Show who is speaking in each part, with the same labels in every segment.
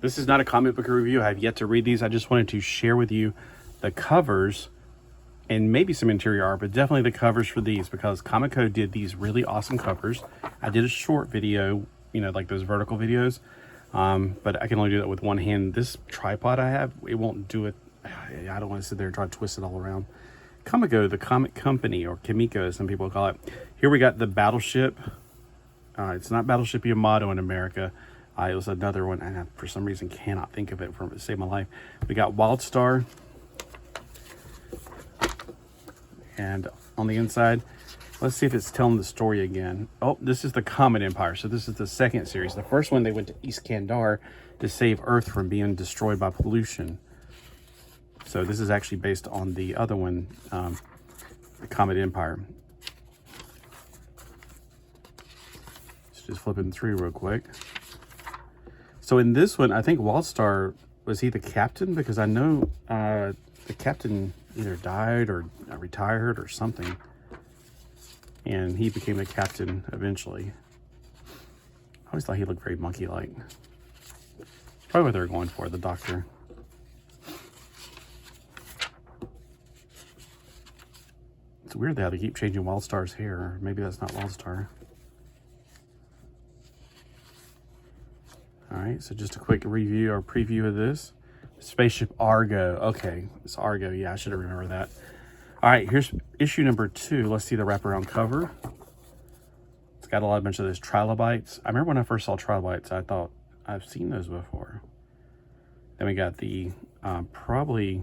Speaker 1: This is not a comic book review. I have yet to read these. I just wanted to share with you the covers and maybe some interior art, but definitely the covers for these, because Comico did these really awesome covers. I did a short video, you know, like those vertical videos, but I can only do that with one hand. This tripod I have, it won't do it. I don't want to sit there and try to twist it all around. Comico, the comic company, or Comico as some people call it. Here we got the battleship. It's not Battleship Yamato in America. It was another one, and I, for some reason, cannot think of it to save my life. We got Wildstar. And on the inside, let's see if it's telling the story again. Oh, this is the Comet Empire. So this is the second series. The first one, they went to East Kandar to save Earth from being destroyed by pollution. So this is actually based on the other one, the Comet Empire. So just flipping through real quick. So in this one, I think Wildstar, was he the captain? Because I know the captain either died or retired or something. And he became the captain eventually. I always thought he looked very monkey-like. Probably what they were going for, the doctor. It's weird how they keep changing Wildstar's hair. Maybe that's not Wildstar. Alright, so just a quick review or preview of this. Spaceship Argo. Okay, it's Argo. Yeah, I should have remembered that. Alright, here's issue number 2. Let's see the wraparound cover. It's got a bunch of those trilobites. I remember when I first saw trilobites, I thought, I've seen those before. Then we got the, probably,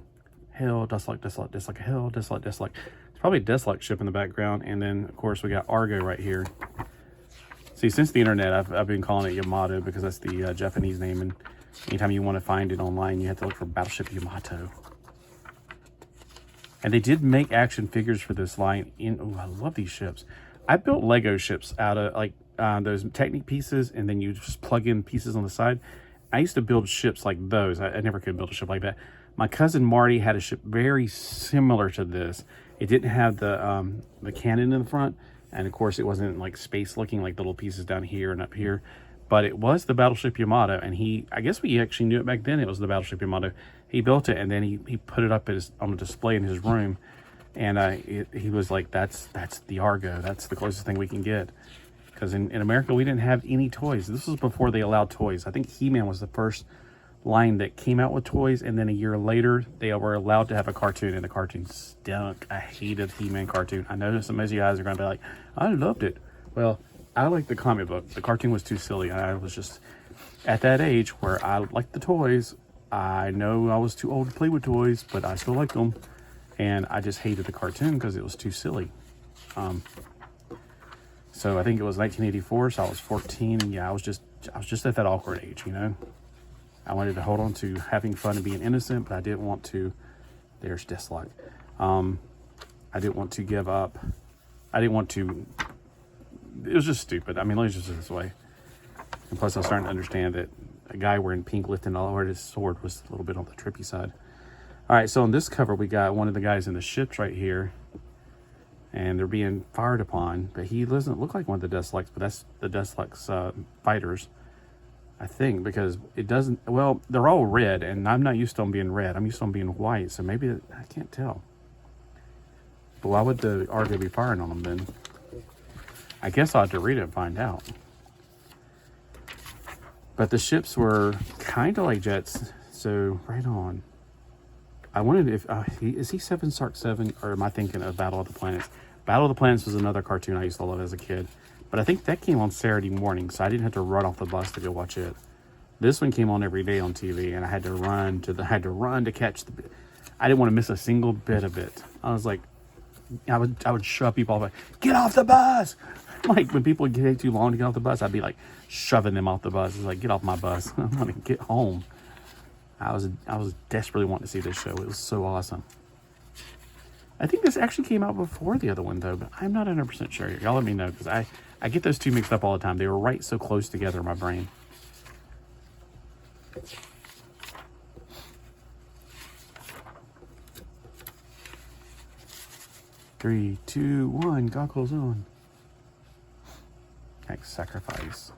Speaker 1: Hell, Desolate, Hell, Desolate. It's probably a Desolate ship in the background. And then, of course, we got Argo right here. See, since the internet, I've been calling it Yamato because that's the Japanese name, and anytime you want to find it online, you have to look for Battleship Yamato. And they did make action figures for this line. Oh, I love these ships. I built Lego ships out of like those Technic pieces, and then you just plug in pieces on the side. I used to build ships like those. I never could build a ship like that. My cousin Marty had a ship very similar to this. It didn't have the cannon in the front. And of course, it wasn't like space looking, like little pieces down here and up here, but it was the Battleship Yamato. And I guess we actually knew it back then. It was the Battleship Yamato. He built it, and then he put it up on a display in his room. And he was like, that's the Argo. That's the closest thing we can get. Because in America, we didn't have any toys. This was before they allowed toys. I think He-Man was the first line that came out with toys, and then a year later they were allowed to have a cartoon, and the cartoon stunk. I hated He-Man cartoon. I know some of you guys are going to be like, I loved it. Well, I liked the comic book. The cartoon was too silly. I was just at that age where I liked the toys. I know I was too old to play with toys, but I still liked them, and I just hated the cartoon because it was too silly. So I think it was 1984, so I was 14, and yeah, I was just at that awkward age, you know. I wanted to hold on to having fun and being innocent, but I didn't want to. There's dislike. I didn't want to give up. I didn't want to. It was just stupid. I mean, let's just this way. And plus, I was starting to understand that a guy wearing pink lifting all over his sword was a little bit on the trippy side. All right, so on this cover, we got one of the guys in the ships right here, and they're being fired upon. But he doesn't look like one of the Deslex, but that's the Deslex fighters. I think, because it doesn't, well, they're all red, and I'm not used to them being red. I'm used to them being white, so maybe, I can't tell. But why would the Argo be firing on them then? I guess I'll have to read it and find out. But the ships were kind of like jets, so right on. I wondered if, is he 7 Sark 7, or am I thinking of Battle of the Planets? Battle of the Planets was another cartoon I used to love as a kid. But I think that came on Saturday morning, so I didn't have to run off the bus to go watch it. This one came on every day on TV, and I had to run to catch the. I didn't want to miss a single bit of it. I was like, I would shove people off. Get off the bus! Like when people get too long to get off the bus, I'd be like shoving them off the bus. It's like, get off my bus! I want to get home. I was desperately wanting to see this show. It was so awesome. I think this actually came out before the other one though, but I'm not 100% sure. Y'all let me know, because I get those two mixed up all the time. They were right so close together in my brain. Three, two, one, goggles on. Next sacrifice.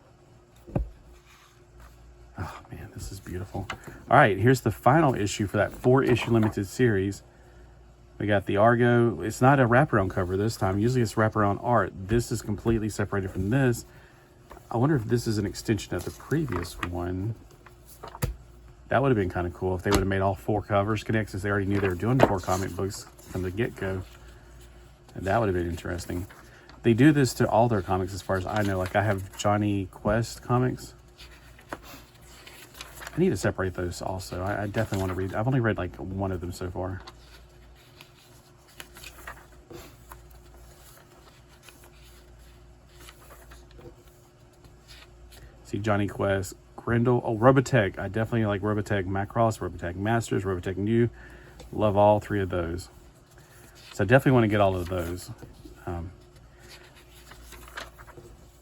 Speaker 1: Oh Man, this is beautiful. All right, here's the final issue for that 4-issue limited series. We got the Argo. It's not a wraparound cover this time. Usually it's wraparound art. This is completely separated from this. I wonder if this is an extension of the previous one. That would have been kind of cool if they would have made all 4 covers connect, since they already knew they were doing 4 comic books from the get-go. And that would have been interesting. They do this to all their comics as far as I know. Like, I have Johnny Quest comics. I need to separate those also. I definitely want to read. I've only read like one of them so far. See Johnny Quest, Grendel, oh, Robotech. I definitely like Robotech Macross, Robotech Masters, Robotech New. Love all 3 of those. So I definitely want to get all of those.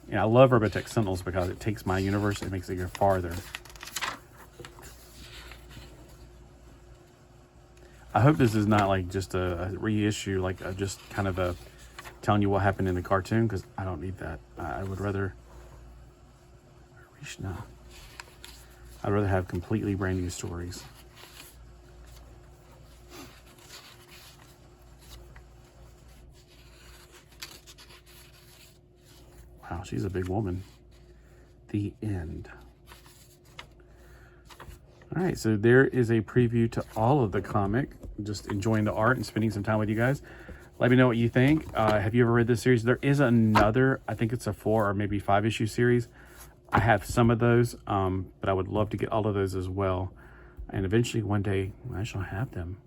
Speaker 1: Yeah, I love Robotech Sentinels because it takes my universe and makes it go farther. I hope this is not like just a reissue, like just kind of a telling you what happened in the cartoon, because I don't need that. I would rather... No. I'd rather have completely brand new stories. Wow, she's a big woman. The end. All right, so there is a preview to all of the comic. Just enjoying the art and spending some time with you guys. Let me know what you think. Have you ever read this series? There is another, I think it's a 4 or maybe 5-issue series. I have some of those, but I would love to get all of those as well. And eventually one day I shall have them.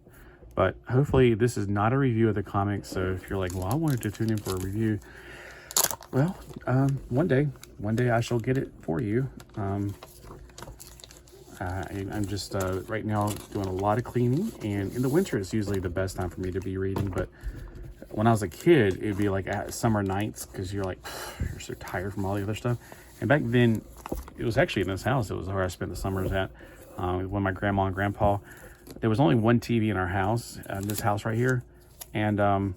Speaker 1: But hopefully this is not a review of the comics. So if you're like, well, I wanted to tune in for a review. Well, one day I shall get it for you. I'm just right now doing a lot of cleaning, and in the winter it's usually the best time for me to be reading. But when I was a kid, it'd be like at summer nights, because you're like, you're so tired from all the other stuff. And back then, it was actually in this house. It was where I spent the summers at, with my grandma and grandpa. There was only one TV in our house, this house right here. And of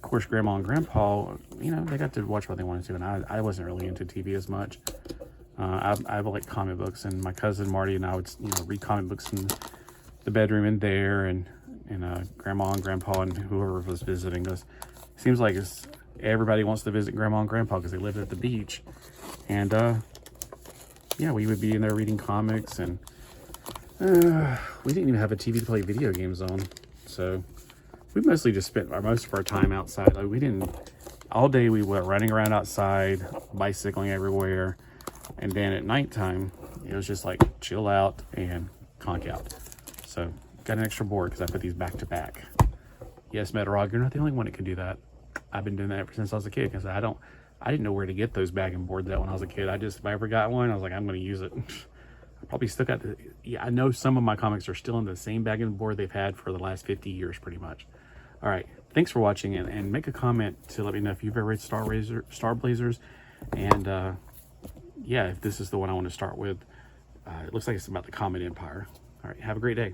Speaker 1: course, grandma and grandpa, you know, they got to watch what they wanted to, and I wasn't really into TV as much. I like comic books, and my cousin Marty and I would, you know, read comic books in the bedroom in there, and grandma and grandpa and whoever was visiting us. It seems like everybody wants to visit grandma and grandpa because they live at the beach. And yeah, we would be in there reading comics, and we didn't even have a TV to play video games on. So we mostly just spent most of our time outside. Like, we didn't, all day we were running around outside, bicycling everywhere. And then at nighttime, it was just like chill out and conk out. So got an extra board because I put these back to back. Yes, Metarog, you're not the only one that can do that. I've been doing that ever since I was a kid, because I didn't know where to get those bagging boards at when I was a kid. If I ever got one, I was like, I'm going to use it. I probably still got yeah, I know some of my comics are still in the same bagging board they've had for the last 50 years, pretty much. All right. Thanks for watching, and make a comment to let me know if you've ever read Star Blazers. And yeah, if this is the one I want to start with. It looks like it's about the Comet Empire. All right. Have a great day.